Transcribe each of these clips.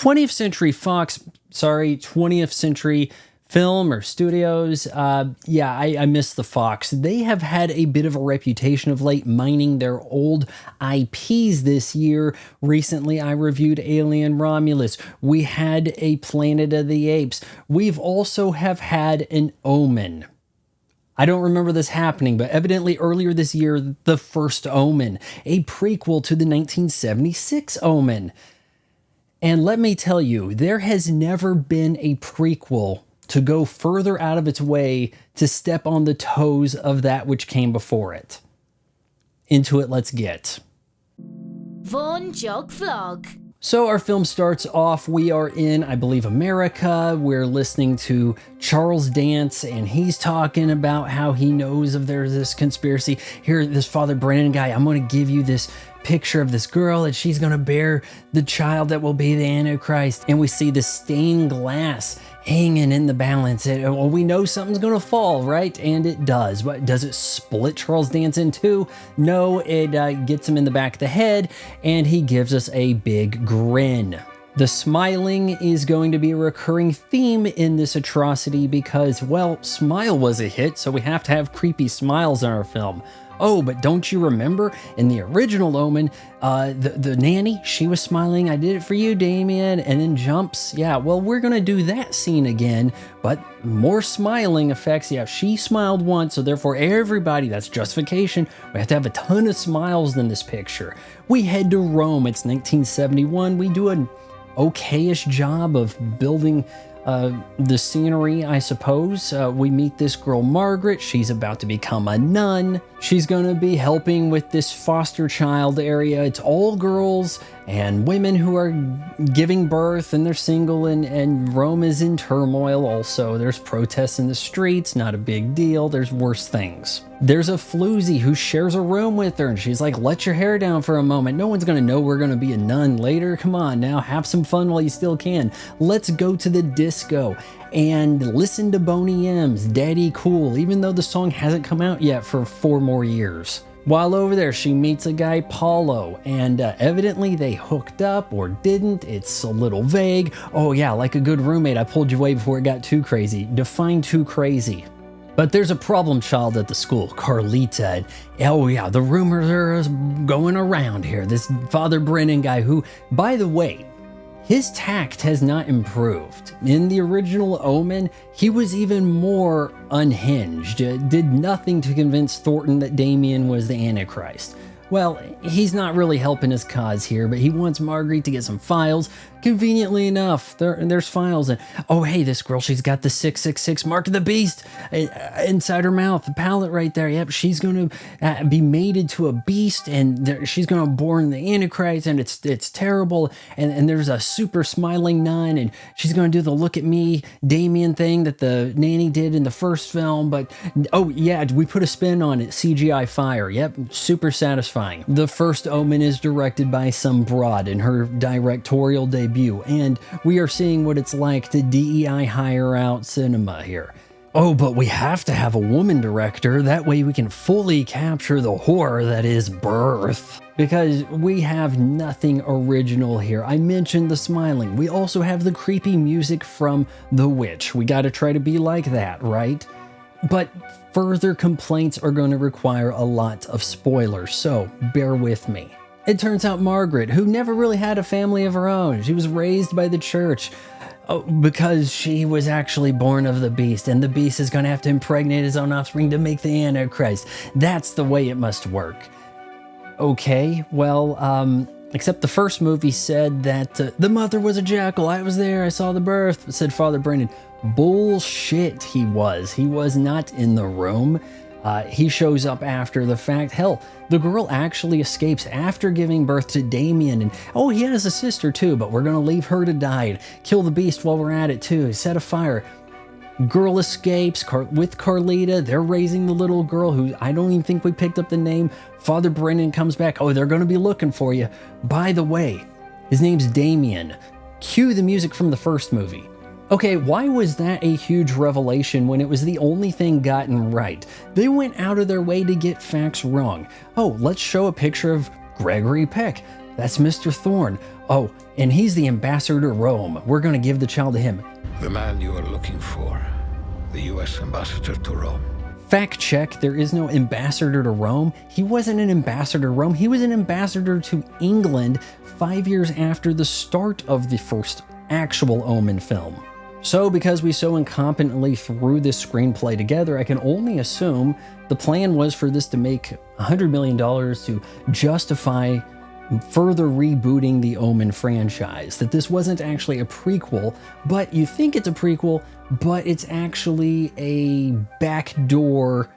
20th Century Fox, 20th Century Film or Studios. I miss the Fox. They have had a bit of a reputation of late mining their old IPs this year. Recently, I reviewed Alien Romulus. We had a Planet of the Apes. We've also have had an Omen. I don't remember this happening, but evidently earlier this year, the first Omen, a prequel to the 1976 Omen. And let me tell you, there has never been a prequel to go further out of its way to step on the toes of that which came before it. Into it, let's get. Von Jog Vlog. So our film starts off, we are in, I believe, America. We're listening to Charles Dance, and he's talking about how he knows of there's this conspiracy. Here, this Father Brennan guy, I'm going to give you this picture of this girl, and she's going to bear the child that will be the Antichrist. And we see the stained glass hanging in the balance. Well, we know something's going to fall, right? And it does. But does it split Charles Dance in two? No, it gets him in the back of the head, and he gives us a big grin. The smiling is going to be a recurring theme in this atrocity because, well, Smile was a hit, so we have to have creepy smiles in our film. Oh, but don't you remember in the original Omen, the nanny, she was smiling, I did it for you, Damien, and then jumps. Yeah, well, we're going to do that scene again, but more smiling effects. Yeah, she smiled once, so therefore everybody, that's justification. We have to have a ton of smiles in this picture. We head to Rome. It's 1971. We do an okayish job of building the scenery, I suppose. We meet this girl, Margaret. She's about to become a nun. She's going to be helping with this foster child area. It's all girls and women who are giving birth, and they're single, and Rome is in turmoil also. There's protests in the streets, not a big deal. There's worse things. There's a floozy who shares a room with her, and she's like, let your hair down for a moment. No one's going to know we're going to be a nun later. Come on now, have some fun while you still can. Let's go to the disco and listen to Boney M's Daddy Cool, even though the song hasn't come out yet for 4 more years. While over there, she meets a guy, Paulo, and evidently they hooked up or didn't. It's a little vague. Oh yeah, like a good roommate, I pulled you away before it got too crazy. Define too crazy. But there's a problem child at the school, Carlita. And oh yeah, the rumors are going around here. This Father Brennan guy who, by the way, his tact has not improved. In the original Omen, he was even more unhinged, did nothing to convince Thornton that Damien was the Antichrist. Well, he's not really helping his cause here, but he wants Marguerite to get some files. Conveniently enough, there's files. And oh, hey, this girl, she's got the 666 mark of the beast inside her mouth, the palate right there. Yep, she's going to be mated to a beast, and she's going to born the Antichrist, and it's terrible. And there's a super smiling nun, and she's going to do the look at me Damien thing that the nanny did in the first film. But oh yeah, we put a spin on it. CGI fire. Yep, super satisfying. The first Omen is directed by some broad in her directorial debut, and we are seeing what it's like to DEI hire out cinema here. Oh, but we have to have a woman director. That way we can fully capture the horror that is birth. Because we have nothing original here. I mentioned the smiling. We also have the creepy music from The Witch. We gotta try to be like that, right? But further complaints are going to require a lot of spoilers, so bear with me. It turns out Margaret, who never really had a family of her own, she was raised by the church because she was actually born of the beast, and the beast is going to have to impregnate his own offspring to make the Antichrist. That's the way it must work. Okay, well, except the first movie said that the mother was a jackal. I was there, I saw the birth, said Father Brennan. Bullshit, he was. He was not in the room. He shows up after the fact. Hell, the girl actually escapes after giving birth to Damien. And oh, he has a sister too, but we're going to leave her to die. Kill the beast while we're at it too. Set a fire. Girl escapes with Carlita. They're raising the little girl who I don't even think we picked up the name. Father Brennan comes back. Oh, they're going to be looking for you. By the way, his name's Damien. Cue the music from the first movie. Okay, why was that a huge revelation when it was the only thing gotten right? They went out of their way to get facts wrong. Oh, let's show a picture of Gregory Peck. That's Mr. Thorne. Oh, and he's the ambassador to Rome. We're going to give the child to him. The man you are looking for, the U.S. ambassador to Rome. Fact check, there is no ambassador to Rome. He wasn't an ambassador to Rome. He was an ambassador to England 5 years after the start of the first actual Omen film. So because we so incompetently threw this screenplay together, I can only assume the plan was for this to make $100 million to justify further rebooting the Omen franchise, that this wasn't actually a prequel, but you think it's a prequel, but it's actually a backdoor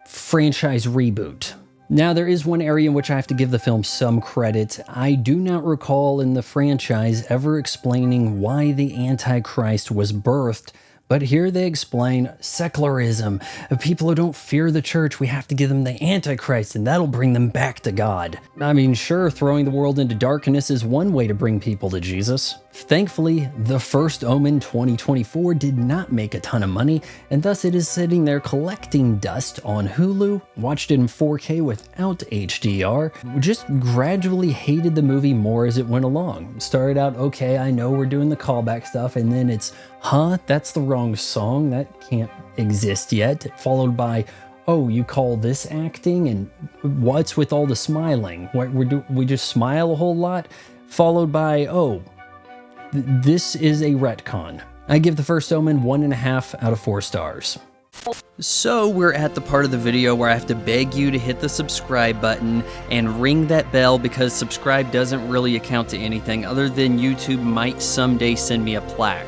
franchise reboot. Now, there is one area in which I have to give the film some credit. I do not recall in the franchise ever explaining why the Antichrist was birthed, but here they explain secularism. People who don't fear the church, we have to give them the Antichrist, and that'll bring them back to God. I mean, sure, throwing the world into darkness is one way to bring people to Jesus. Thankfully, the first Omen 2024 did not make a ton of money, and thus it is sitting there collecting dust on Hulu. Watched it in 4K without HDR. Just gradually hated the movie more as it went along. Started out, okay, I know we're doing the callback stuff, and then it's, huh, that's the wrong song, that can't exist yet. Followed by, oh, you call this acting? And what's with all the smiling? We just smile a whole lot? Followed by, oh, this is a retcon. I give the first Omen 1.5 out of 4 stars. So we're at the part of the video where I have to beg you to hit the subscribe button and ring that bell, because subscribe doesn't really account to anything other than YouTube might someday send me a plaque.